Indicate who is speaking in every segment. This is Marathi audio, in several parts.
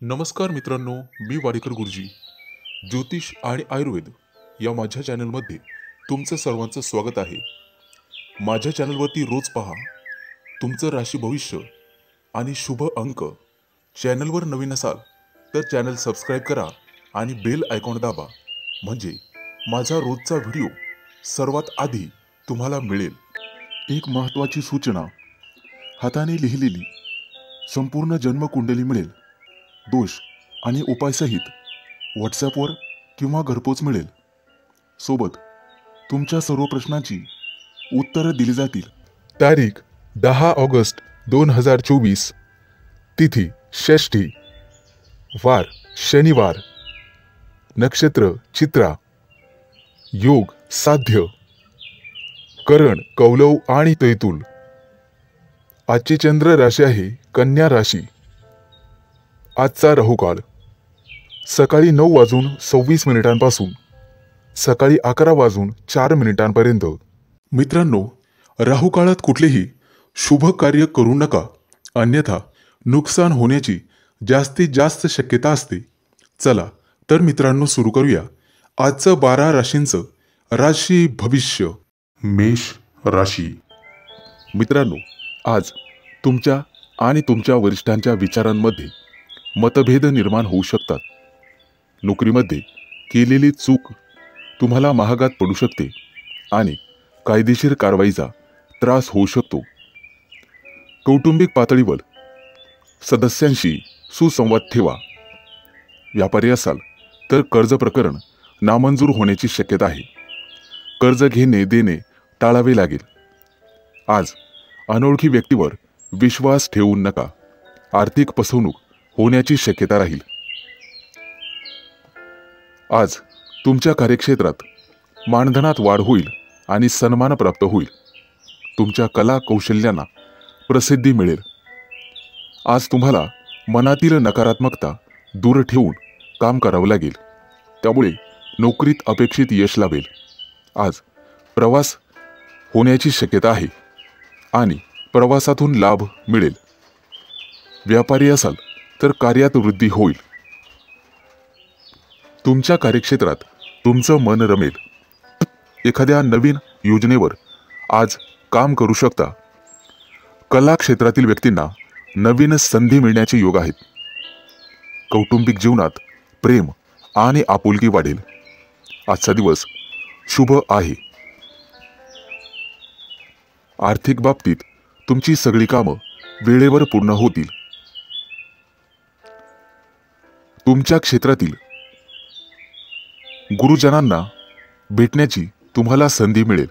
Speaker 1: नमस्कार मित्रांनो, मी वाडेकर गुरुजी. ज्योतिष आणि आयुर्वेद या माझ्या चॅनलमध्ये तुमचं सर्वांचं स्वागत आहे. माझ्या चॅनलवरती रोज पहा तुमचं राशी भविष्य आणि शुभ अंक. चॅनलवर नवीन असाल तर चॅनल सबस्क्राईब करा आणि बेल आयकॉन दाबा, म्हणजे माझा रोजचा व्हिडिओ सर्वात आधी तुम्हाला मिळेल. एक महत्त्वाची सूचना: हाताने लिहिलेली संपूर्ण जन्मकुंडली मिळेल. दोष आणि उपायसहित व्हॉट्सॲपवर किंवा घरपोच मिळेल. सोबत तुमच्या सर्व प्रश्नांची उत्तरं दिली जातील. तारीख 10 ऑगस्ट 2024. तिथी षष्ठी, वार शनिवार, नक्षत्र चित्रा, योग साध्य, करण कौलव आणि तैतूल. आजची चंद्र राशी आहे कन्या राशी. आजचा राहुकाळ सकाळी 9:26 सकाळी 11:04 मित्रांनो, राहुकाळात कुठलेही शुभ कार्य करू नका, अन्यथा नुकसान होण्याची जास्तीत जास्त शक्यता असते. चला तर मित्रांनो, सुरू करूया आजचं 12 राशींचं राशी भविष्य. मेष राशी. मित्रांनो, आज तुमच्या आणि तुमच्या वरिष्ठांच्या विचारांमध्ये मतभेद निर्माण होऊ शकतात. नोकरीमध्ये केलेली चूक तुम्हाला महागात पडू शकते आणि कायदेशीर कारवाईचा त्रास होऊ शकतो. कौटुंबिक पातळीवर सदस्यांशी सुसंवाद ठेवा. व्यापारी असाल तर कर्ज प्रकरण नामंजूर होण्याची शक्यता आहे. कर्ज घेणे देणे टाळावे लागेल. आज अनोळखी व्यक्तीवर विश्वास ठेवू नका. आर्थिक फसवणूक होण्याची शक्यता राहील. आज तुमच्या कार्यक्षेत्रात मानधनात वाढ होईल आणि सन्मान प्राप्त होईल. तुमच्या कला कौशल्यांना प्रसिद्धी मिळेल. आज तुम्हाला मनातील नकारात्मकता दूर ठेवून काम करावं लागेल. त्यामुळे नोकरीत अपेक्षित यश लाभेल. आज प्रवास होण्याची शक्यता आहे आणि प्रवासातून लाभ मिळेल. व्यापारी असाल तर कार्यात वृद्धी होईल. तुमच्या कार्यक्षेत्रात तुमचं मन रमेल. एखाद्या नवीन योजनेवर आज काम करू शकता. कला क्षेत्रातील व्यक्तींना नवीन संधी मिळण्याचे योग आहेत. कौटुंबिक जीवनात प्रेम आणि आपुलकी वाढेल. आजचा दिवस शुभ आहे. आर्थिक बाबतीत तुमची सगळी कामं वेळेवर पूर्ण होतील. तुमच्या क्षेत्रातील गुरुजनांना भेटण्याची तुम्हाला संधी मिळेल.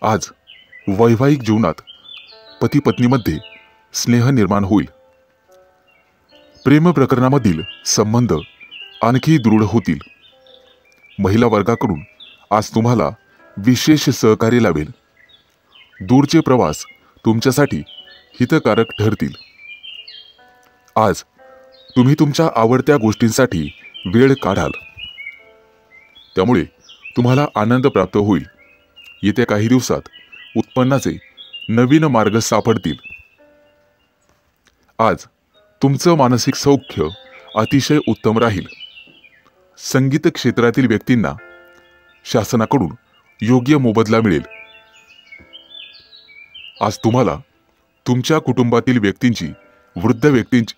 Speaker 1: आज वैवाहिक जीवनात पती पत्नीमध्ये स्नेह निर्माण होईल. प्रेम प्रकरणामधील संबंध आणखी दृढ होतील. महिला वर्गाकडून आज तुम्हाला विशेष सहकार्य लाभेल. दूरचे प्रवास तुमच्यासाठी हितकारक ठरतील. आज तुम्ही तुमच्या आवडत्या गोष्टींसाठी वेळ काढाल. त्यामुळे तुम्हाला आनंद प्राप्त होईल. येत्या काही दिवसात उत्पन्नाचे नवीन मार्ग सापडतील. आज तुमचं मानसिक सौख्य अतिशय उत्तम राहील. संगीत क्षेत्रातील व्यक्तींना शासनाकडून योग्य मोबदला मिळेल. आज तुम्हाला तुमच्या कुटुंबातील व्यक्तींची, वृद्ध व्यक्तींची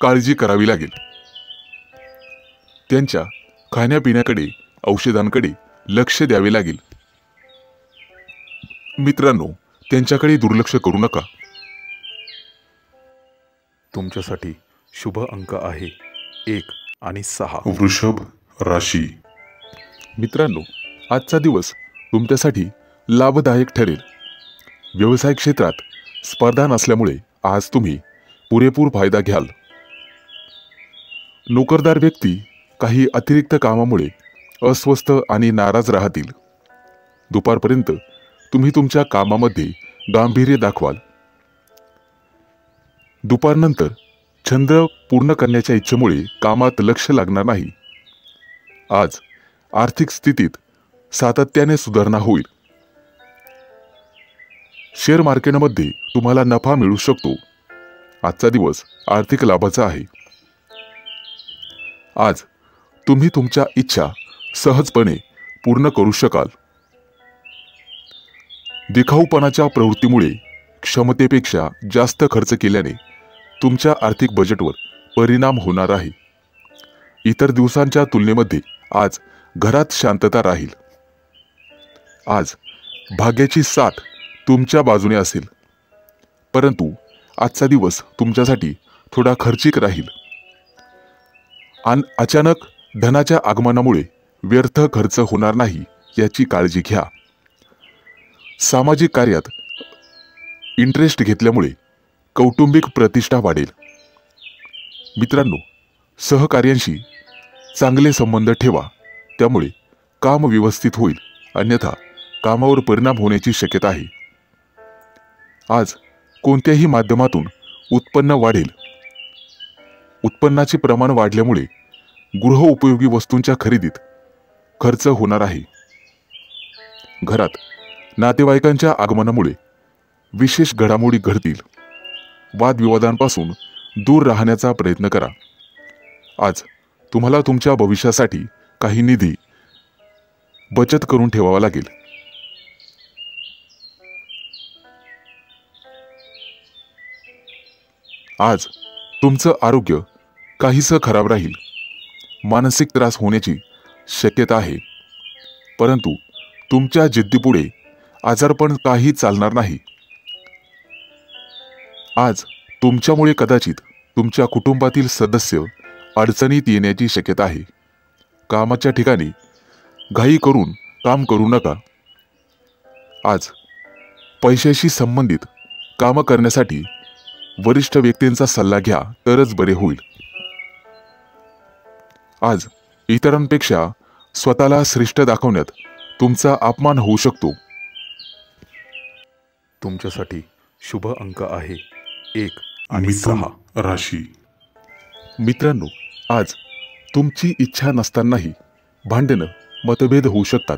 Speaker 1: काळजी करावी लागेल. त्यांच्या खाण्यापिण्याकडे, औषधांकडे लक्ष द्यावे लागेल. मित्रांनो, त्यांच्याकडे दुर्लक्ष करू नका. तुमच्यासाठी शुभ अंक आहे 1 आणि 6. वृषभ राशी. मित्रांनो, आजचा दिवस तुमच्यासाठी लाभदायक ठरेल. व्यवसाय क्षेत्रात स्पर्धा नसल्यामुळे आज तुम्ही पुरेपूर फायदा घ्याल. नोकरदार व्यक्ती काही अतिरिक्त कामामुळे अस्वस्थ आणि नाराज राहतील. दुपारपर्यंत तुम्ही तुमच्या कामामध्ये गांभीर्य दाखवाल. दुपारनंतर छंद पूर्ण करण्याच्या इच्छेमुळे कामात लक्ष लागणार नाही. आज आर्थिक स्थितीत सातत्याने सुधारणा होईल. शेअर मार्केटमध्ये तुम्हाला नफा मिळू शकतो. आजचा दिवस आर्थिक लाभाचा आहे. आज तुम्ही तुमच्या इच्छा सहजपणे पूर्ण करू शकाल. दिखाऊपणाच्या प्रवृत्तीमुळे क्षमतेपेक्षा जास्त खर्च केल्याने तुमच्या आर्थिक बजेटवर परिणाम होणार आहे. इतर दिवसांच्या तुलनेमध्ये आज घरात शांतता राहील. आज भाग्याची साथ तुमच्या बाजूने असेल, परंतु आजचा दिवस तुमच्यासाठी थोडा खर्चिक राहील. अचानक धनाच्या आगमनामुळे व्यर्थ खर्च होणार नाही याची काळजी घ्या. सामाजिक कार्यात इंटरेस्ट घेतल्यामुळे कौटुंबिक प्रतिष्ठा वाढेल. मित्रांनो, सहकार्यांशी चांगले संबंध ठेवा, त्यामुळे काम व्यवस्थित होईल, अन्यथा कामावर परिणाम होण्याची शक्यता आहे. आज कोणत्याही माध्यमातून उत्पन्न वाढेल. उत्पन्नाचे प्रमाण वाढल्यामुळे गृहोपयोगी वस्तूंच्या खरेदीत खर्च होणार आहे. घरात नातेवाईकांच्या आगमनामुळे विशेष घडामोडी घडतील. वादविवादांपासून दूर राहण्याचा प्रयत्न करा. आज तुम्हाला तुमच्या भविष्यासाठी काही निधी बचत करून ठेवावा लागेल. आज तुमचं आरोग्य काहीसं खराब राहील. मानसिक त्रास होण्याची शक्यता आहे, परंतु तुमच्या जिद्दीपुढे आजारपण काही चालणार नाही. आज तुमच्यामुळे कदाचित तुमच्या कुटुंबातील सदस्य अडचणीत येण्याची शक्यता आहे. कामाच्या ठिकाणी घाई करून काम करू नका. आज पैशाशी संबंधित काम करण्यासाठी वरिष्ठ व्यक्तींचा सल्ला घ्या तरच बरे होईल. आज इतरांपेक्षा स्वतःला श्रेष्ठ दाखवण्यात तुमचा अपमान होऊ शकतो.
Speaker 2: तुमच्यासाठी शुभ अंक आहे 1 आणि
Speaker 1: मिथुन
Speaker 2: 6
Speaker 1: राशी. मित्रांनो, आज तुमची इच्छा नसतानाही भांडणं मतभेद होऊ शकतात.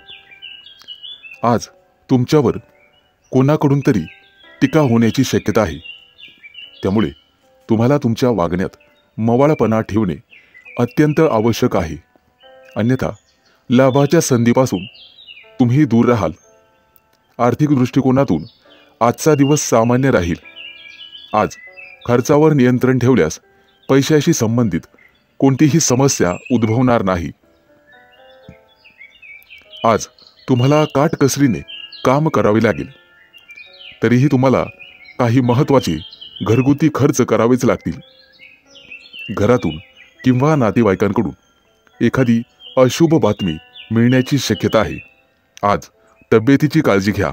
Speaker 1: आज तुमच्यावर कोणाकडून तरी टीका होण्याची शक्यता आहे. त्यामुळे तुम्हाला तुमच्या वागण्यात मवाळपणा ठेवणे अत्यंत आवश्यक आहे, अन्यथा लाभाच्या संधीपासून तुम्ही दूर राहाल. आर्थिक दृष्टिकोनातून आजचा दिवस सामान्य राहील. आज खर्चावर नियंत्रण ठेवल्यास पैशाशी संबंधित कोणतीही समस्या उद्भवणार नाही. आज तुम्हाला काटकसरीने काम करावे लागेल, तरीही तुम्हाला काही महत्त्वाचे घरगुती खर्च करावेच लागतील. घरातून किंवा नातेवाईकांकडून एखादी अशुभ बातमी मिळण्याची शक्यता आहे. आज तब्येतीची काळजी घ्या.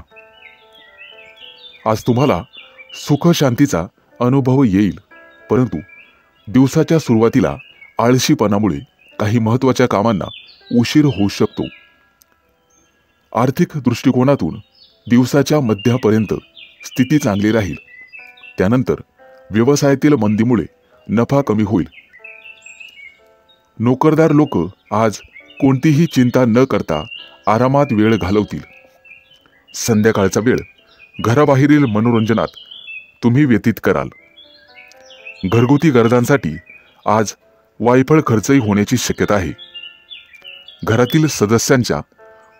Speaker 1: आज तुम्हाला सुख शांतीचा अनुभव येईल, परंतु दिवसाच्या सुरुवातीला आळशीपणामुळे काही महत्त्वाच्या कामांना उशीर होऊ शकतो. आर्थिक दृष्टिकोनातून दिवसाच्या मध्यापर्यंत स्थिती चांगली राहील. त्यानंतर व्यवसायातील मंदीमुळे नफा कमी होईल. नोकरदार लोक आज कोणतीही चिंता न करता आरामात वेळ घालवतील. संध्याकाळचा वेळ घराबाहेरील मनोरंजनात तुम्ही व्यतीत कराल. घरगुती गरजांसाठी आज वायफळ खर्चही होण्याची शक्यता आहे. घरातील सदस्यांच्या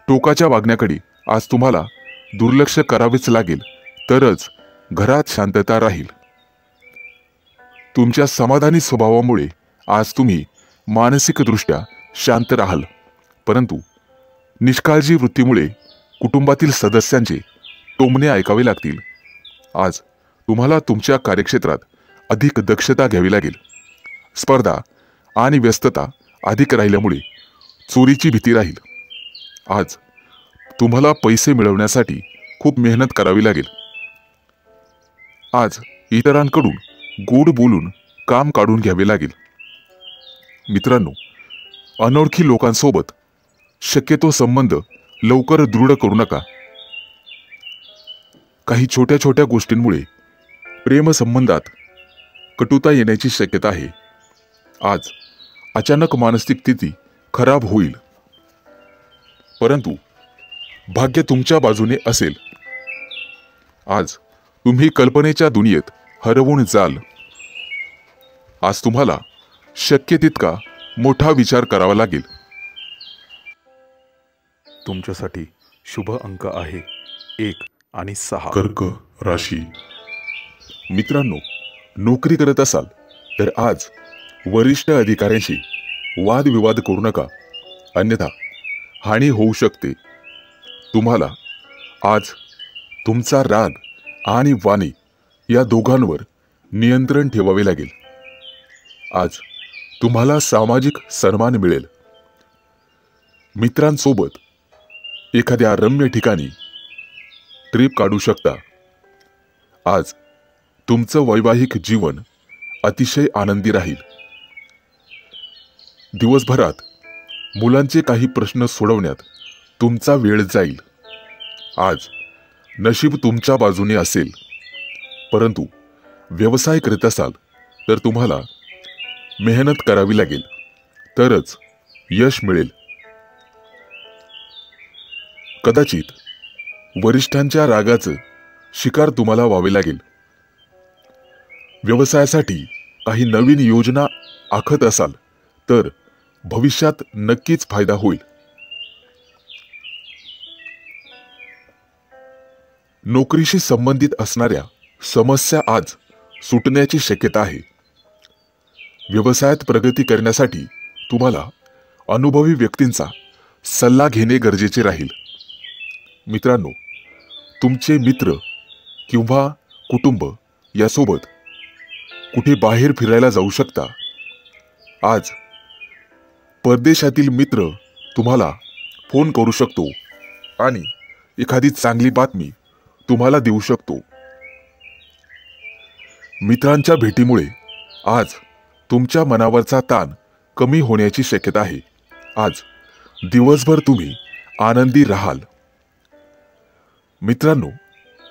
Speaker 1: टोकाच्या वागण्याकडे आज तुम्हाला दुर्लक्ष करावेच लागेल, तरच घरात शांतता राहील. तुमच्या समाधानी स्वभावामुळे आज तुम्ही मानसिकदृष्ट्या शांत राहाल, परंतु निष्काळजी वृत्तीमुळे कुटुंबातील सदस्यांचे टोमणे ऐकावे लागतील. आज तुम्हाला तुमच्या कार्यक्षेत्रात अधिक दक्षता घ्यावी लागेल. स्पर्धा आणि व्यस्तता अधिक राहिल्यामुळे चोरीची भीती राहील. आज तुम्हाला पैसे मिळवण्यासाठी खूप मेहनत करावी लागेल. आज इतरांकडून गोड बोलून काम काढून घ्यावे लागेल. मित्रांनो, अनोळखी लोकांसोबत शक्यतो संबंध लवकर दृढ करू नका. काही छोट्या छोट्या गोष्टींमुळे प्रेमसंबंधात कटुता येण्याची शक्यता आहे. आज अचानक मानसिक स्थिती खराब होईल, परंतु भाग्य तुमच्या बाजूने असेल. आज तुम्ही कल्पनेच्या दुनियेत हरवून जाल. आज तुम्हाला शक्य तितका मोठा विचार करावा लागेल.
Speaker 2: तुमच्यासाठी शुभ अंक आहे 1 आणि 6.
Speaker 1: कर्क राशी. मित्रांनो, नोकरी करत असाल तर आज वरिष्ठ अधिकाऱ्यांशी वादविवाद करू नका, अन्यथा हानी होऊ शकते. तुम्हाला आज तुमचा राग आणि वाणी या दोघांवर नियंत्रण ठेवावे लागेल. आज तुम्हाला सामाजिक सन्मान मिळेल. मित्रांसोबत एखाद्या रम्य ठिकाणी ट्रिप काढू शकता. आज तुमचं वैवाहिक जीवन अतिशय आनंदी राहील. दिवसभरात मुलांचे काही प्रश्न सोडवण्यात तुमचा वेळ जाईल. आज नशीब तुमच्या बाजूने असेल, परंतु व्यवसाय करीत असाल तर तुम्हाला मेहनत करावी लागेल, तरच यश मिळेल. कदाचित वरिष्ठांच्या रागाचं शिकार तुम्हाला व्हावे लागेल. व्यवसायासाठी काही नवीन योजना आखत असाल तर भविष्यात नक्कीच फायदा होईल. नोकरीशी संबंधित असणाऱ्या समस्या आज सुटण्याची शक्यता आहे. व्यवसायात प्रगती करण्यासाठी तुम्हाला अनुभवी व्यक्तींचा सल्ला घेणे गरजेचे राहील. मित्रांनो, तुमचे मित्र किंवा कुटुंब यासोबत कुठे बाहेर फिरायला जाऊ शकता. आज परदेशातील मित्र तुम्हाला फोन करू शकतो आणि एखादी चांगली बातमी तुम्हाला देऊ शकतो. मित्रांच्या भेटीमुळे आज तुमच्या मनावरचा ताण कमी होण्याची शक्यता आहे. आज दिवसभर तुम्ही आनंदी राहाल. मित्रांनो,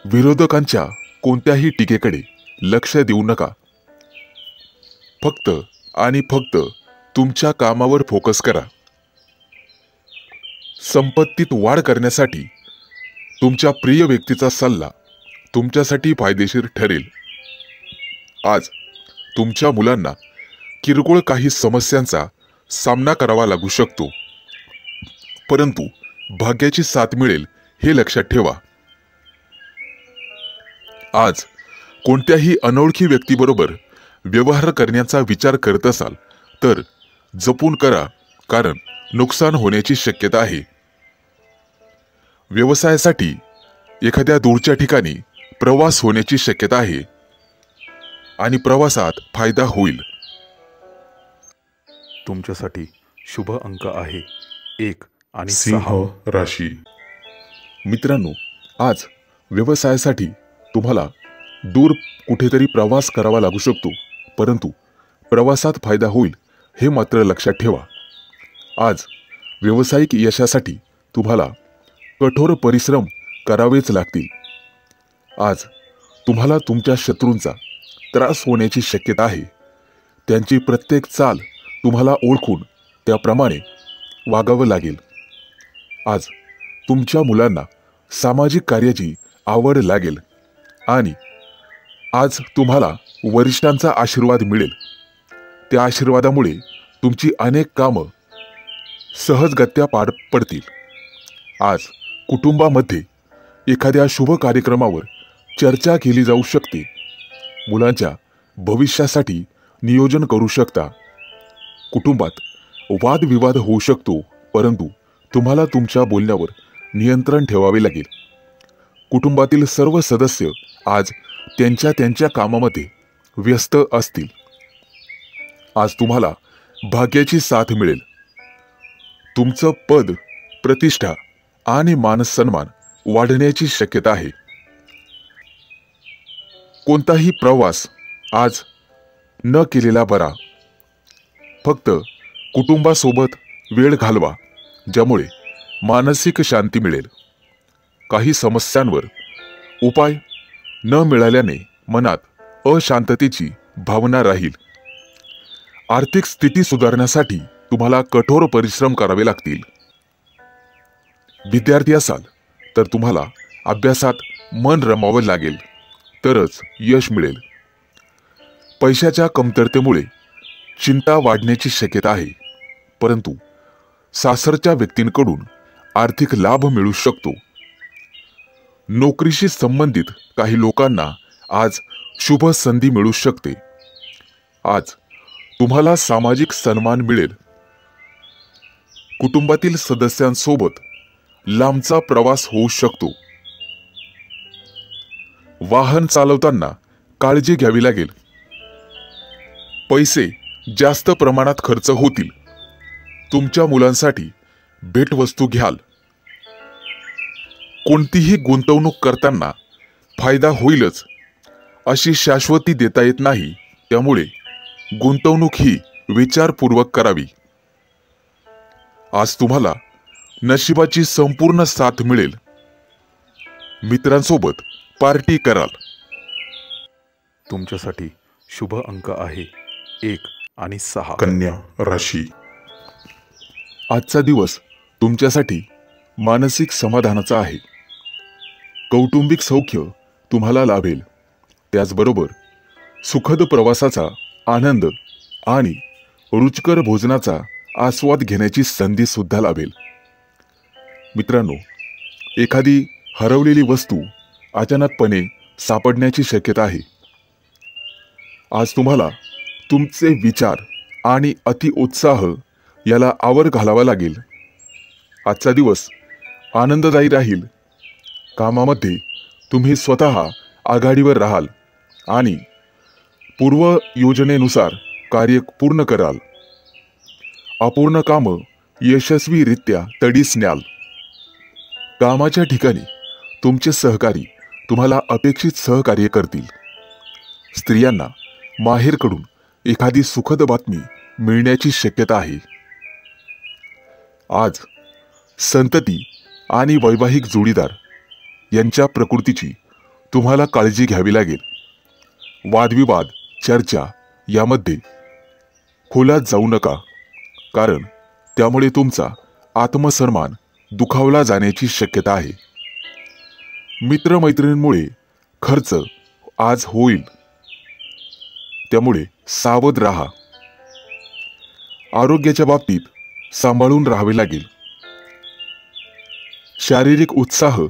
Speaker 1: विरोधकांच्या कोणत्याही टीकेकडे लक्ष देऊ नका. फक्त आणि फक्त तुमच्या कामावर फोकस करा. संपत्तीत वाढ करण्यासाठी तुमच्या प्रिय व्यक्तीचा सल्ला तुमच्यासाठी फायदेशीर ठरेल. आज तुमच्या मुलांना किरकोळ काही समस्यांचा सामना करावा लागू शकतो, परंतु भाग्याची साथ मिळेल हे लक्षात ठेवा. आज कोणत्याही अनोळखी व्यक्तीबरोबर व्यवहार करण्याचा विचार करत असाल तर जपून करा, कारण नुकसान होण्याची शक्यता आहे. व्यवसायासाठी एखाद्या दूरच्या ठिकाणी प्रवास होण्याची शक्यता आहे आणि प्रवासात फायदा होईल.
Speaker 2: तुमच्यासाठी शुभ अंक आहे 1 आणि
Speaker 1: सिंह
Speaker 2: 6.
Speaker 1: राशी. मित्रांनो, आज व्यवसायासाठी तुम्हाला दूर कुठेतरी प्रवास करावा लागू शकतो, परंतु प्रवासात फायदा होईल हे मात्र लक्षात ठेवा. आज व्यावसायिक यशासाठी तुम्हाला कठोर परिश्रम करावेच लागतील. आज तुम्हाला तुमच्या शत्रूंचा त्रास होण्याची शक्यता आहे. त्यांची प्रत्येक चाल तुम्हाला ओळखून त्याप्रमाणे वागावं लागेल. आज तुमच्या मुलांना सामाजिक कार्याची आवड लागेल आणि आज तुम्हाला वरिष्ठांचा आशीर्वाद मिळेल. त्या आशीर्वादामुळे तुमची अनेक कामं सहजगत्या पार पडतील. आज कुटुंबामध्ये एखाद्या शुभ कार्यक्रमावर चर्चा केली जाऊ शकते. मुलांच्या भविष्यासाठी नियोजन करू शकता. कुटुंबात वादविवाद होऊ शकतो, परंतु तुम्हाला तुमच्या बोलण्यावर नियंत्रण ठेवावे लागेल. कुटुंबातील सर्व सदस्य आज त्यांच्या त्यांच्या कामामध्ये व्यस्त असतील. आज तुम्हाला भाग्याची साथ मिळेल. तुमचं पद, प्रतिष्ठा आणि मानसन्मान वाढण्याची शक्यता आहे. कोणताही प्रवास आज न केलेला बरा. फक्त कुटुंबासोबत वेळ घालवा, ज्यामुळे मानसिक शांती मिळेल. काही समस्यांवर उपाय न मिळाल्याने मनात अशांततेची भावना राहील. आर्थिक स्थिती सुधारण्यासाठी तुम्हाला कठोर परिश्रम करावे लागतील. विद्यार्थी असाल तर तुम्हाला अभ्यासात मन रमवावं लागेल, तरच यश मिळेल. पैशाच्या कमतरतेमुळे चिंता वाढण्याची शक्यता आहे, परंतु सासरच्या व्यक्तींकडून आर्थिक लाभ मिळू शकतो. नोकरीशी संबंधित काही लोकांना आज शुभ संधी मिळू शकते. आज तुम्हाला सामाजिक सन्मान मिळेल. कुटुंबातील सदस्यांसोबत लांबचा प्रवास होऊ शकतो. वाहन चालवताना काळजी घ्यावी लागेल. पैसे जास्त प्रमाणात खर्च होतील. तुमच्या मुलांसाठी भेटवस्तू घ्याल. कोणतीही गुंतवणूक करताना फायदा होईलच अशी शाश्वती देता येत नाही, त्यामुळे गुंतवणूक ही विचारपूर्वक करावी. आज तुम्हाला नशिबाची संपूर्ण साथ मिळेल. मित्रांसोबत पार्टी कराल.
Speaker 2: तुमच्यासाठी शुभ अंक आहे 1 आणि 6.
Speaker 1: कन्या राशी. आजचा दिवस तुमच्यासाठी मानसिक समाधानाचा आहे. कौटुंबिक सौख्य तुम्हाला लाभेल. त्याचबरोबर सुखद प्रवासाचा आनंद आणि रुचकर भोजनाचा आस्वाद घेण्याची संधी सुद्धा लाभेल. मित्रांनो, एखादी हरवलेली वस्तू अचानकपणे सापडण्याची शक्यता आहे. आज तुम्हाला तुमचे विचार आणि अतिउत्साह याला आवर घालावा लागेल. आजचा दिवस आनंददायी राहील. कामामध्ये तुम्ही स्वतः आघाडीवर राहाल आणि पूर्व योजनेनुसार कार्य पूर्ण कराल. अपूर्ण कामं यशस्वीरित्या तडीस न्याल. कामाच्या ठिकाणी तुमचे सहकारी तुम्हाला अपेक्षित सहकार्य करतील. स्त्रियांना माहेरकडून एखादी सुखद बातमी मिळण्याची शक्यता आहे. आज संतती आणि वैवाहिक जोडीदार यांच्या प्रकृतीची तुम्हाला काळजी घ्यावी लागेल. वादविवाद, चर्चा यामध्ये खोलात जाऊ नका, कारण त्यामुळे तुमचा आत्मसन्मान दुखावला जाण्याची शक्यता आहे. मित्रमैत्रिणींमुळे खर्च आज होईल, त्यामुळे सावध राहा. आरोग्याच्या बाबतीत सांभाळून राहावे लागेल. शारीरिक उत्साह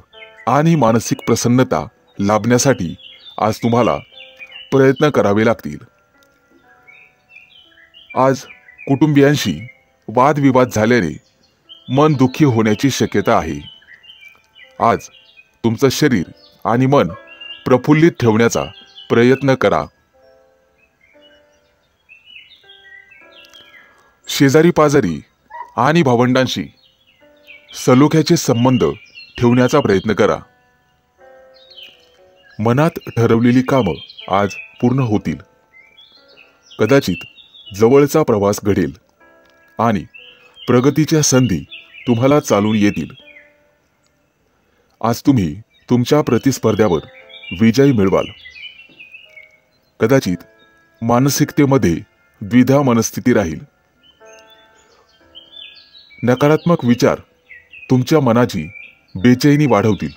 Speaker 1: आणि मानसिक प्रसन्नता लाभण्यासाठी आज तुम्हाला प्रयत्न करावे लागतील. आज कुटुंबियांशी वादविवाद झाल्याने मन दुःखी होण्याची शक्यता आहे. आज तुमचं शरीर आणि मन प्रफुल्लित ठेवण्याचा प्रयत्न करा. शेजारी पाजारी आणि भावंडांशी सलोख्याचे संबंध ठेवण्याचा प्रयत्न करा. मनात ठरवलेली कामं आज पूर्ण होतील. कदाचित जवळचा प्रवास घडेल आणि प्रगतीच्या संधी तुम्हाला चालून येतील. आज तुम्ही तुमच्या प्रतिस्पर्ध्यावर विजय मिळवाल. कदाचित मानसिकतेमध्ये द्विधा मनस्थिती राहील. नकारात्मक विचार तुमच्या मनाची बेचैनी वाढवतील.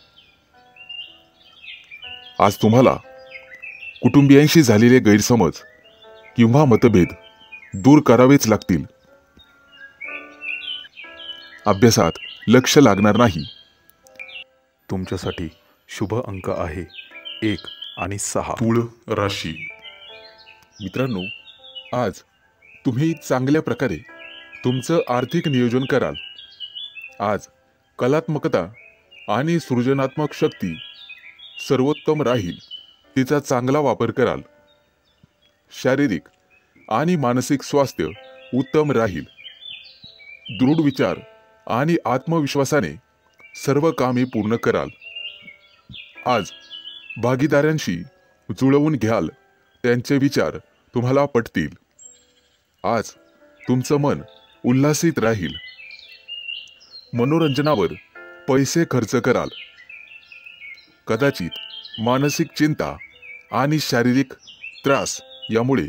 Speaker 1: आज तुम्हाला कुटुंबियांशी झालेले गैरसमज किंवा मतभेद दूर करावेच लागतील. अभ्यासात लक्ष लागणार नाही.
Speaker 2: तुमच्यासाठी शुभ अंक आहे 1 आणि 6.
Speaker 1: तुळ राशी. मित्रांनो, आज तुम्ही चांगल्या प्रकारे तुमचं आर्थिक नियोजन कराल. आज कलात्मकता आणि सृजनात्मक शक्ती सर्वोत्तम राहील. तिचा चांगला वापर कराल. शारीरिक आणि मानसिक स्वास्थ्य उत्तम राहील. दृढ विचार आणि आत्मविश्वासाने सर्व कामे पूर्ण कराल. आज भागीदारांशी जुळवून घ्याल. त्यांचे विचार तुम्हाला पटतील. आज तुमचं मन उल्हासित राहील. मनोरंजनावर पैसे खर्च कराल. कदाचित मानसिक चिंता आणि शारीरिक त्रास यामुळे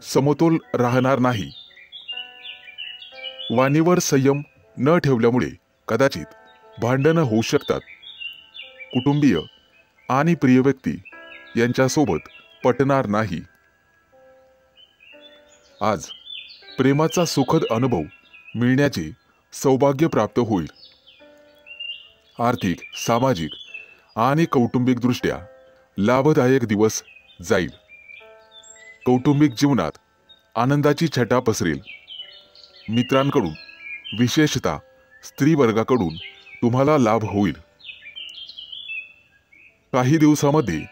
Speaker 1: समतोल राहणार नाही. वाणीवर संयम न ठेवल्यामुळे कदाचित भांडणं होऊ शकतात. कुटुंबीय आणि प्रिय व्यक्ती यांच्यासोबत पटणार नाही. आज प्रेमाचा सुखद अनुभव मिळण्याचे सौभाग्य प्राप्त होईल. आर्थिक, सामाजिक आणि कौटुंबिक दृष्ट्या लाभदायक दिवस जाईल. कौटुंबिक जीवनात आनंदाची छटा पसरेल. मित्रांकडून, विशेषतः स्त्री वर्गाकडून तुम्हाला लाभ होईल. काही दिवसामध्ये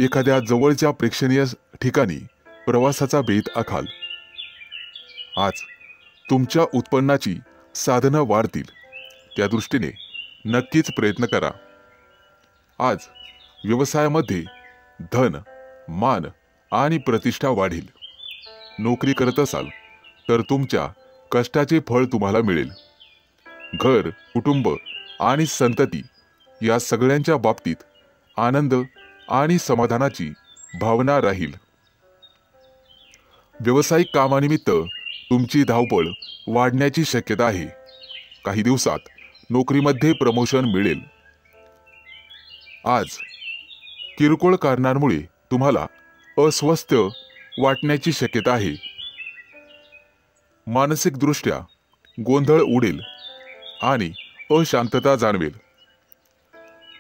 Speaker 1: एखाद्या जवळच्या प्रेक्षणीय ठिकाणी प्रवासाचा बेत आखाल. आज तुमच्या उत्पन्नाची साधनं वाढतील. त्या दृष्टीने नक्कीच प्रयत्न करा. आज व्यवसायामध्ये धन, मान आणि प्रतिष्ठा वाढेल. नोकरी करत असाल तर तुमच्या कष्टाचे फळ तुम्हाला मिळेल. घर, कुटुंब आणि संतती या सगळ्यांच्या बाबतीत आनंद आणि समाधानाची भावना राहील. व्यावसायिक कामानिमित्त तुमची धावपळ वाढण्याची शक्यता आहे. काही दिवसात नोकरीमध्ये प्रमोशन मिळेल. आज किरकोळ कारणांमुळे तुम्हाला अस्वस्थ वाटण्याची शक्यता आहे. मानसिकदृष्ट्या गोंधळ उडेल आणि अशांतता जाणवेल.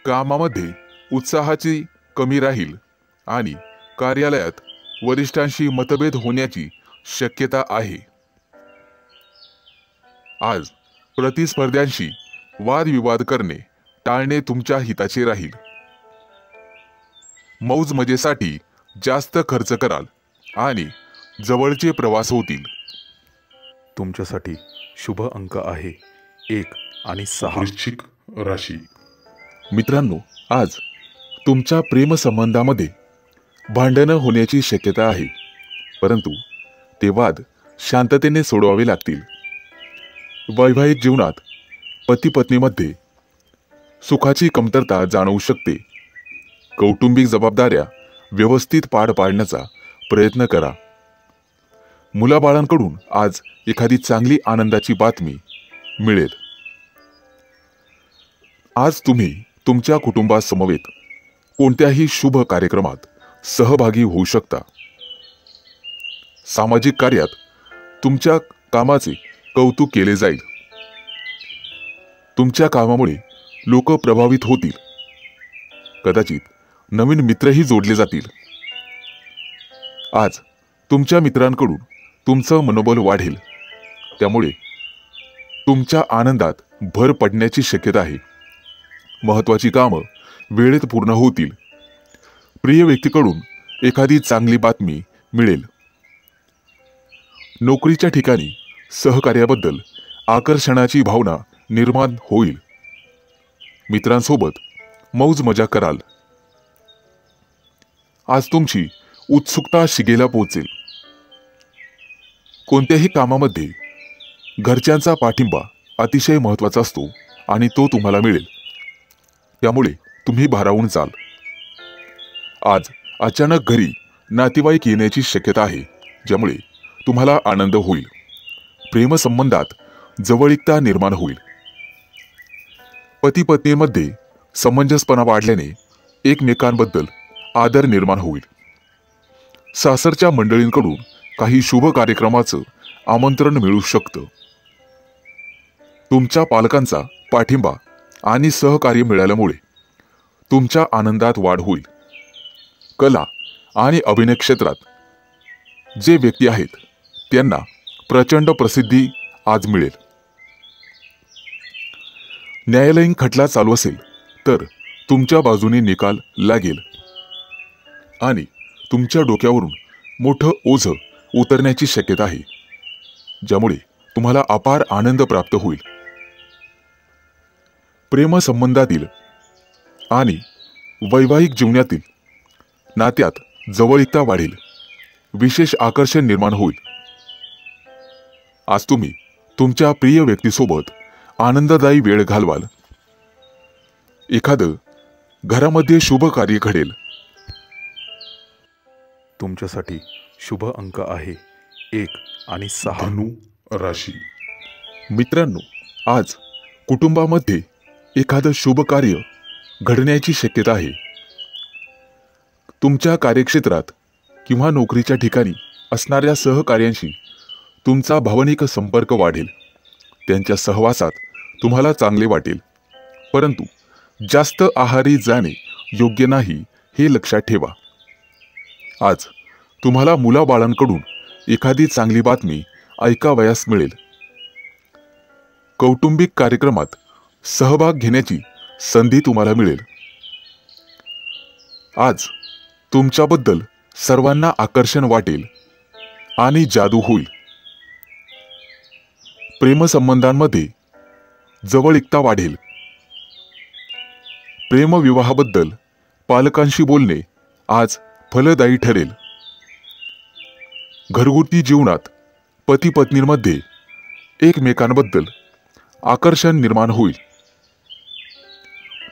Speaker 1: कामामध्ये उत्साहाची कमी राहील आणि कार्यालयात वरिष्ठांशी मतभेद होण्याची शक्यता आहे. आज प्रतिस्पर्ध्यांशी वादविवाद करणे टाळणे तुमच्या हिताचे राहील. मौज मजेसाठी जास्त खर्च कराल आणि जवळचे प्रवास होतील.
Speaker 2: तुमच्यासाठी शुभ अंक आहे 1 आणि 6.
Speaker 1: वृश्चिक राशी. मित्रांनो, आज तुमच्या प्रेमसंबंधामध्ये भांडणं होण्याची शक्यता आहे, परंतु ते वाद शांततेने सोडवावे लागतील. वैवाहिक जीवनात पती पत्नीमध्ये सुखाची कमतरता जाणवू शकते. कौटुंबिक जबाबदाऱ्या व्यवस्थित पार पाडण्याचा प्रयत्न करा. मुलाबाळांकडून आज एखादी चांगली आनंदाची बातमी मिळेल. आज तुम्ही तुमच्या कुटुंबासमवेत कोणत्याही शुभ कार्यक्रमात सहभागी होऊ शकता. सामाजिक कार्यात तुमच्या कामाचे कौतुक केले जाईल. तुमच्या कामामुळे लोक प्रभावित होतील. कदाचित नवीन मित्रही जोडले जातील. आज तुमच्या मित्रांकडून तुमचं मनोबल वाढेल. त्यामुळे तुमच्या आनंदात भर पडण्याची शक्यता आहे. महत्त्वाची कामं वेळेत पूर्ण होतील. प्रिय व्यक्तीकडून एखादी चांगली बातमी मिळेल. नोकरीच्या ठिकाणी सहकार्याबद्दल आकर्षणाची भावना निर्माण होईल. मित्रांसोबत मौज मजा कराल. आज तुमची उत्सुकता शिगेला पोहोचेल. कोणत्याही कामामध्ये घरच्यांचा पाठिंबा अतिशय महत्त्वाचा असतो आणि तो तुम्हाला मिळेल. त्यामुळे तुम्ही भारावून जाल. आज अचानक घरी नातेवाईक येण्याची शक्यता आहे, ज्यामुळे तुम्हाला आनंद होईल. प्रेमसंबंधात जवळीकता निर्माण होईल. पती पत्नीमध्ये समंजसपणा वाढल्याने एकमेकांबद्दल आदर निर्माण होईल. सासरच्या मंडळींकडून काही शुभ कार्यक्रमाचं आमंत्रण मिळू शकतं. तुमच्या पालकांचा पाठिंबा आणि सहकार्य मिळाल्यामुळे तुमच्या आनंदात वाढ होईल. कला आणि अभिनय क्षेत्रात जे व्यक्ती आहेत त्यांना प्रचंड प्रसिद्धी आज मिळेल. न्यायालयीन खटला चालू असेल तर तुमच्या बाजूने निकाल लागेल आणि तुमच्या डोक्यावरून मोठं ओझं उतरण्याची शक्यता आहे, ज्यामुळे तुम्हाला अपार आनंद प्राप्त होईल. प्रेमसंबंधातील आणि वैवाहिक जीवनातील नात्यात जवळीकता वाढेल. विशेष आकर्षण निर्माण होईल. आज तुम्ही तुमच्या प्रिय व्यक्तीसोबत आनंददायी वेळ घालवाल. एखादं घरामध्ये शुभ कार्य घडेल.
Speaker 2: तुमच्यासाठी शुभ अंक आहे 1 आणि 6.
Speaker 1: धनु राशी. मित्रांनो, आज कुटुंबामध्ये एखादं शुभ कार्य घडण्याची शक्यता आहे. तुमच्या कार्यक्षेत्रात किंवा नोकरीच्या ठिकाणी असणाऱ्या सहकार्यांशी तुमचा भावनिक संपर्क वाढेल. त्यांच्या सहवासात तुम्हाला चांगले वाटेल. परंतु जास्त आहारी जाणे योग्य नाही हे लक्षात ठेवा. आज तुम्हाला मुलाबाळांकडून एखादी चांगली बातमी ऐकावयास मिळेल. कौटुंबिक कार्यक्रमात सहभाग घेण्याची संधी तुम्हाला मिळेल. आज तुमच्याबद्दल सर्वांना आकर्षण वाटेल आणि जादू होईल. प्रेमसंबंधांमध्ये जवळीकता वाढेल. प्रेमविवाहाबद्दल पालकांशी बोलणे आज फलदायी ठरेल. घरगुती जीवनात पती पत्नींमध्ये एकमेकांबद्दल आकर्षण निर्माण होईल.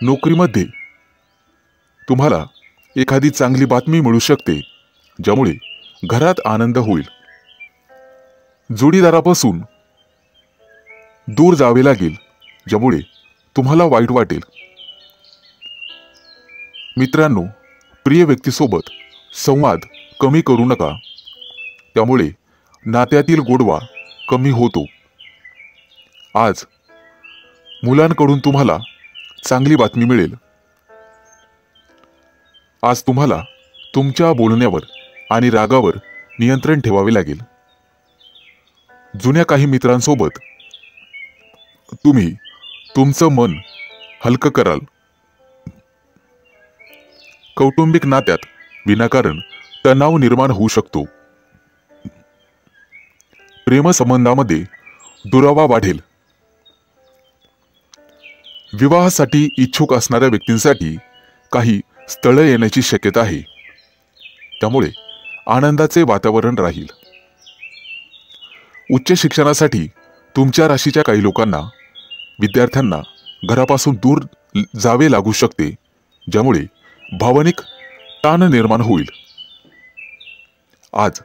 Speaker 1: नोकरीमध्ये तुम्हाला एखादी चांगली बातमी मिळू शकते, ज्यामुळे घरात आनंद होईल. जोडीदारापासून दूर जावे लागेल, ज्यामुळे तुम्हाला वाईट वाटेल. मित्रांनो, प्रिय व्यक्तीसोबत संवाद कमी करू नका, त्यामुळे नात्यातील गोडवा कमी होतो. आज मुलांकडून तुम्हाला चांगली बातमी मिळेल. आज तुम्हाला तुमच्या बोलण्यावर आणि रागावर नियंत्रण ठेवावे लागेल. जुन्या काही मित्रांसोबत तुम्ही तुमचं मन हलकं कराल. कौटुंबिक नात्यात विनाकारण तणाव निर्माण होऊ शकतो. प्रेमसंबंधामध्ये दुरावा वाढेल. विवाहासाठी इच्छुक असणाऱ्या व्यक्तींसाठी काही स्थळं येण्याची शक्यता आहे, त्यामुळे आनंदाचे वातावरण राहील. उच्च शिक्षणासाठी तुमच्या राशीच्या काही लोकांना, विद्यार्थ्यांना घरापासून दूर जावे लागू शकते, ज्यामुळे भावनिक ताण निर्माण होईल. आज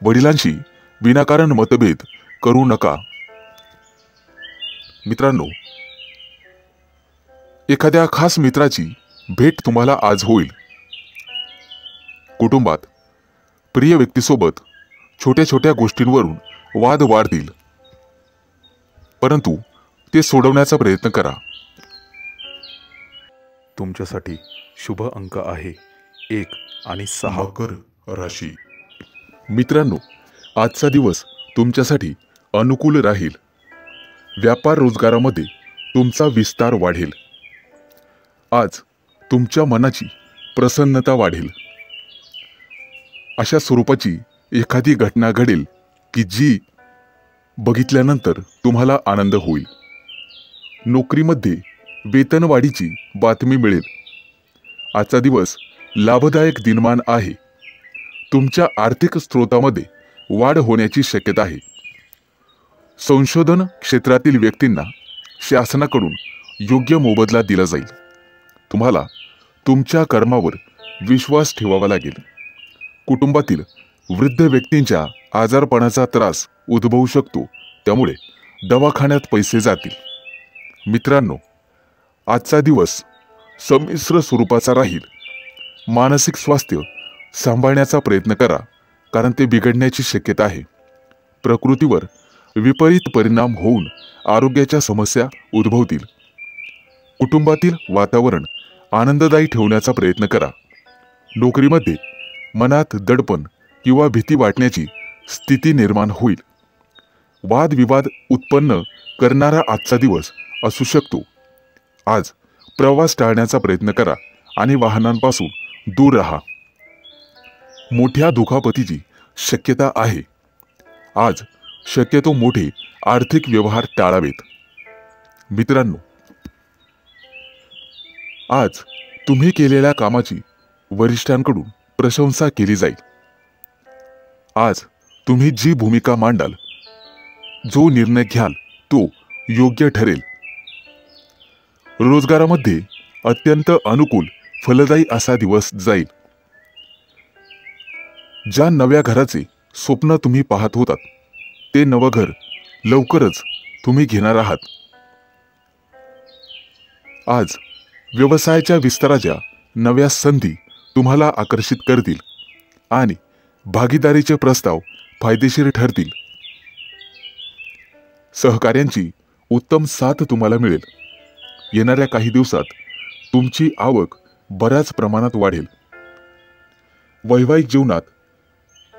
Speaker 1: वडिलांशी विनाकारण मतभेद करू नका. मित्रांनो, एखाद्या खास मित्राची भेट तुम्हाला आज होईल. कुटुंबात प्रिय व्यक्तीसोबत छोट्या छोट्या गोष्टींवरून वाद वाढतील, परंतु ते सोडवण्याचा प्रयत्न करा.
Speaker 2: तुमच्यासाठी शुभ अंक आहे 1 आणि 6.
Speaker 1: मकर राशी. मित्रांनो, आजचा दिवस तुमच्यासाठी अनुकूल राहील. व्यापार रोजगारामध्ये तुमचा विस्तार वाढेल. आज तुमच्या मनाची प्रसन्नता वाढेल. अशा स्वरूपाची एखादी घटना घडेल की जी बघितल्यानंतर तुम्हाला आनंद होईल. नोकरीमध्ये वेतनवाढीची बातमी मिळेल. आजचा दिवस लाभदायक दिनमान आहे. तुमच्या आर्थिक स्रोतामध्ये वाढ होण्याची शक्यता आहे. संशोधन क्षेत्रातील व्यक्तींना शासनाकडून योग्य मोबदला दिला जाईल. तुम्हाला तुमच्या कर्मावर विश्वास ठेवावा लागेल. कुटुंबातील वृद्ध व्यक्तींच्या आजारपणाचा त्रास उद्भवू शकतो, त्यामुळे दवाखान्यात पैसे जातील. मित्रांनो, आजचा दिवस संमिश्र स्वरूपाचा राहील. मानसिक स्वास्थ्य सांभाळण्याचा प्रयत्न करा, कारण ते बिघडण्याची शक्यता आहे. प्रकृतीवर विपरीत परिणाम होऊन आरोग्याच्या समस्या उद्भवतील. कुटुंबातील वातावरण आनंददायी ठेवण्याचा प्रयत्न करा. नोकरीमध्ये मनात दडपण किंवा भीती वाटण्याची स्थिती निर्माण होईल. वादविवाद उत्पन्न करणारा आजचा दिवस असू शकतो. आज प्रवास टाळण्याचा प्रयत्न करा आणि वाहनांपासून दूर राहा. मोठ्या दुखापतीची शक्यता आहे. आज शक्यतो मोठे आर्थिक व्यवहार टाळावेत. मित्रांनो, आज तुम्ही केलेल्या कामाची वरिष्ठांकडून प्रशंसा केली जाईल. आज तुम्ही जी भूमिका मांडाल, जो निर्णय घ्याल, तो योग्य ठरेल. रोजगारामध्ये अत्यंत अनुकूल फलदायी असा दिवस जाईल. ज्या नव्या घराचे स्वप्न तुम्ही पाहत होतात, ते नवं घर लवकरच तुम्ही घेणार आहात. आज व्यवसायाच्या विस्ताराच्या नव्या संधी तुम्हाला आकर्षित करतील आणि भागीदारीचे प्रस्ताव फायदेशीर ठरतील. सहकार्यांची उत्तम साथ तुम्हाला मिळेल. येणाऱ्या काही दिवसात तुमची आवक बऱ्याच प्रमाणात वाढेल. वैवाहिक जीवनात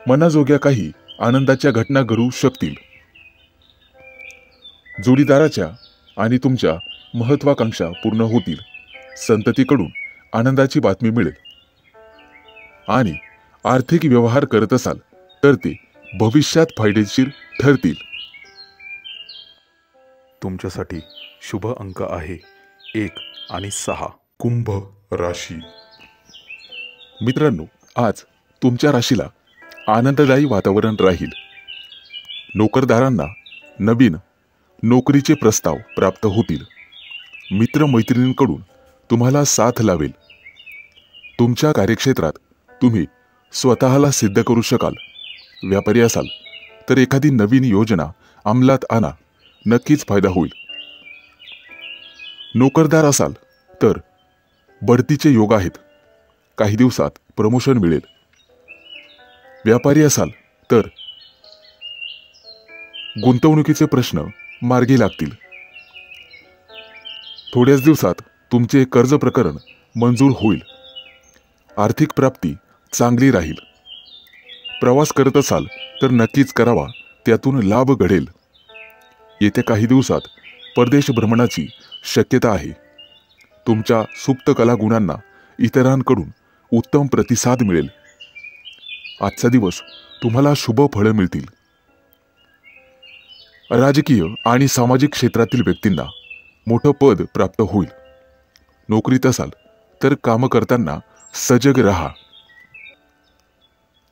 Speaker 1: मनाजोग्या काही आनंदाच्या घटना घडू शकतील. जोडीदाराच्या आणि तुमच्या महत्वाकांक्षा पूर्ण होतील. संततीकडून आनंदाची बातमी मिळेल. आणि आर्थिक व्यवहार करत असाल तर ते भविष्यात फायदेशीर ठरतील.
Speaker 2: तुमच्यासाठी शुभ अंक आहे 1 आणि 6.
Speaker 1: कुंभ राशी. मित्रांनो, आज तुमच्या राशीला आनंददायी वातावरण राहील. नोकरदारांना नवीन नोकरीचे प्रस्ताव प्राप्त होतील. मित्रमैत्रिणींकडून तुम्हाला साथ लावेल. तुमच्या कार्यक्षेत्रात तुम्ही स्वतःला सिद्ध करू शकाल. व्यापारी असाल तर एखादी नवीन योजना अंमलात आणा, नक्कीच फायदा होईल. नोकरदार असाल तर बढतीचे योग आहेत. काही दिवसात प्रमोशन मिळेल. व्यापारी असाल तर गुंतवणुकीचे प्रश्न मार्गी लागतील. थोड्याच दिवसात तुमचे कर्ज प्रकरण मंजूर होईल. आर्थिक प्राप्ती चांगली राहील. प्रवास करत असाल तर नक्कीच करावा, त्यातून लाभ घडेल. येत्या काही दिवसात परदेश भ्रमणाची शक्यता आहे. तुमच्या सुप्त कला गुणांना इतरांकडून उत्तम प्रतिसाद मिळेल. आजचा दिवस तुम्हाला शुभ फळं मिळतील. राजकीय आणि सामाजिक क्षेत्रातील व्यक्तींना मोठं पद प्राप्त होईल. नोकरीत असाल तर काम करताना सजग राहा.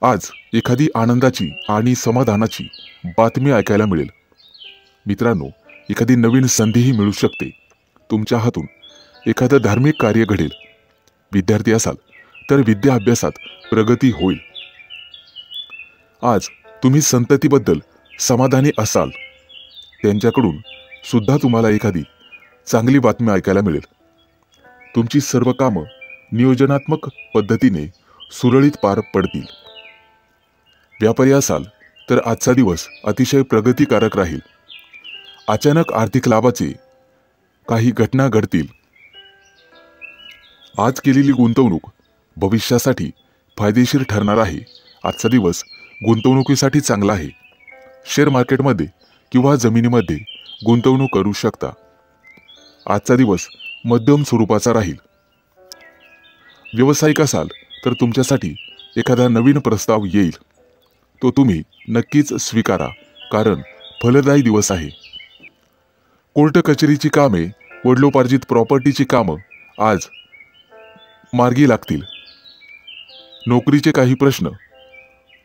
Speaker 1: आज एखादी आनंदाची आणि समाधानाची बातमी ऐकायला मिळेल. मित्रांनो, एखादी नवीन संधीही मिळू शकते. तुमच्या हातून एखादं धार्मिक कार्य घडेल. विद्यार्थी असाल तर विद्या अभ्यासात प्रगती होईल. आज तुम्ही संततीबद्दल समाधानी असाल. त्यांच्याकडून सुद्धा तुम्हाला एखादी चांगली बातमी ऐकायला मिळेल. तुमची सर्व कामं नियोजनात्मक पद्धतीने सुरळीत पार पडतील. व्यापारी असाल तर आजचा दिवस अतिशय प्रगतिकारक राहील. अचानक आर्थिक लाभाचे काही घटना घडतील. आज केलेली गुंतवणूक भविष्यासाठी फायदेशीर ठरणार आहे. आजचा दिवस गुंतवणुकीसाठी चांगला आहे. शेअर मार्केटमध्ये किंवा जमिनीमध्ये गुंतवणूक करू शकता. आजचा दिवस मध्यम स्वरूपाचा राहील. व्यावसायिक असाल तर तुमच्यासाठी एखादा नवीन प्रस्ताव येईल. तो तुम्ही नक्कीच स्वीकारा, कारण फलदायी दिवस आहे. कोर्ट कचेरीची कामे, वडिलोपार्जित प्रॉपर्टीची कामं आज मार्गी लागतील. नोकरीचे काही प्रश्न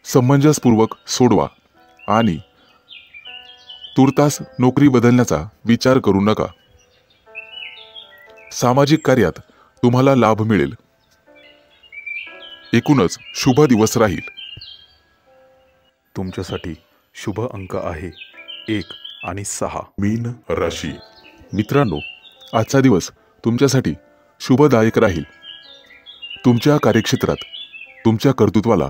Speaker 1: समंजसपूर्वक सोडवा आणि तुर्तास नोकरी बदलण्याचा विचार करू नका. सामाजिक कार्यात तुम्हाला लाभ मिळेल. एकूणच शुभ दिवस राहील.
Speaker 2: तुमच्यासाठी शुभ अंक आहे 1 आणि 6.
Speaker 1: मीन राशी. मित्रांनो, आजचा दिवस तुमच्यासाठी शुभदायक राहील. तुमच्या कार्यक्षेत्रात तुमच्या कर्तृत्वाला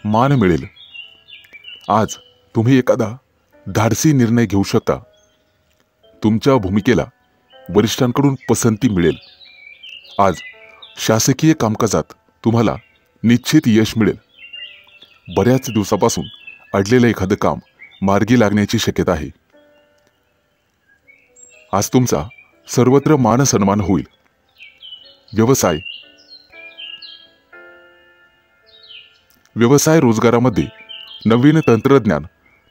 Speaker 1: मान मिळेल. आज तुम्ही एखादा धाडसी निर्णय घेऊ शकता. तुमच्या भूमिकेला वरिष्ठांकडून पसंती मिळेल. आज शासकीय कामकाजात तुम्हाला निश्चित यश मिळेल. बऱ्याच दिवसापासून अडलेलं एखादं काम मार्गी लागण्याची शक्यता आहे. आज तुमचा सर्वत्र मान सन्मान होईल. व्यवसाय रोजगारामध्ये नवीन तंत्रज्ञान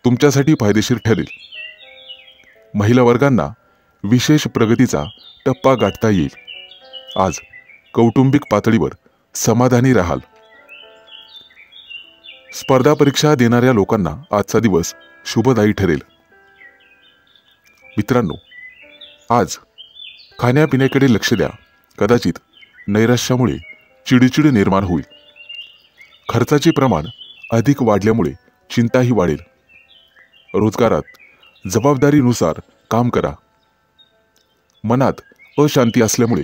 Speaker 1: तुमच्यासाठी फायदेशीर ठरेल. महिला वर्गांना विशेष प्रगतीचा टप्पा गाठता येईल. आज कौटुंबिक पातळीवर समाधानी राहाल. स्पर्धा परीक्षा देणाऱ्या लोकांना आजचा दिवस शुभदायी ठरेल. मित्रांनो, आज खाण्यापिण्याकडे लक्ष द्या. कदाचित नैराश्यामुळे चिडचिड निर्माण होईल. खर्चाचे प्रमाण अधिक वाढल्यामुळे चिंताही वाढेल. रोजगारात जबाबदारीनुसार काम करा. मनात अशांती असल्यामुळे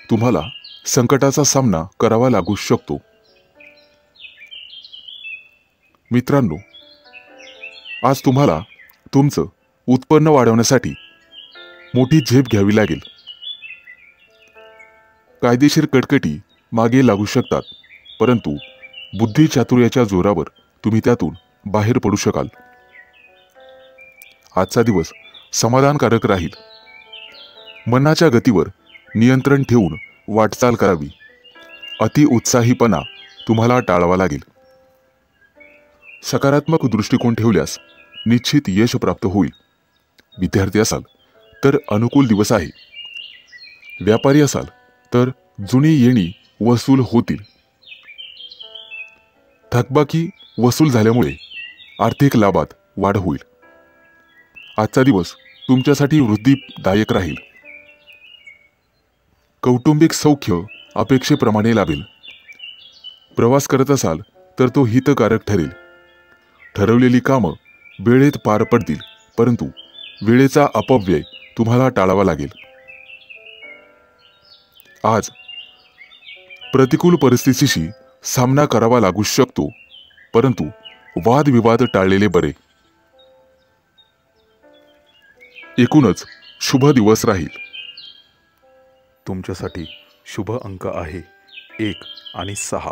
Speaker 1: तुम्हाला संकटाचा सामना करावा लागू शकतो. मित्रांनो, आज तुम्हाला तुमचं उत्पन्न वाढवण्यासाठी मोठी झेप घ्यावी लागेल. कायदेशीर कटकटी मागे लागू शकतात, परंतु बुद्धी चातुर्याच्या जोरावर तुम्ही त्यातून बाहेर पडू शकाल. आजचा दिवस समाधानकारक राहील. मनाच्या गतीवर नियंत्रण ठेवून वाटचाल करावी. अति उत्साहीपणा तुम्हाला टाळावा लागेल. सकारात्मक दृष्टिकोन ठेवल्यास निश्चित यश प्राप्त होईल. विद्यार्थी असाल तर अनुकूल दिवस आहे. व्यापारी असाल तर जुनी येणी वसूल होतील. थकबाकी वसूल झाल्यामुळे आर्थिक लाभात वाढ होईल. आजचा दिवस तुमच्यासाठी वृद्धिदायक राहील. कौटुंबिक सौख्य अपेक्षेप्रमाणे लाभेल. प्रवास करत असाल तर तो हितकारक ठरेल. ठरवलेली कामं वेळेत पार पडतील, परंतु वेळेचा अपव्यय तुम्हाला टाळावा लागेल. आज प्रतिकूल परिस्थितीशी सामना करावा लागू शकतो, परंतु वादविवाद टाळलेले बरे. एकूणच शुभ दिवस राहील.
Speaker 2: तुमच्यासाठी शुभ अंक आहे 1 आणि 6.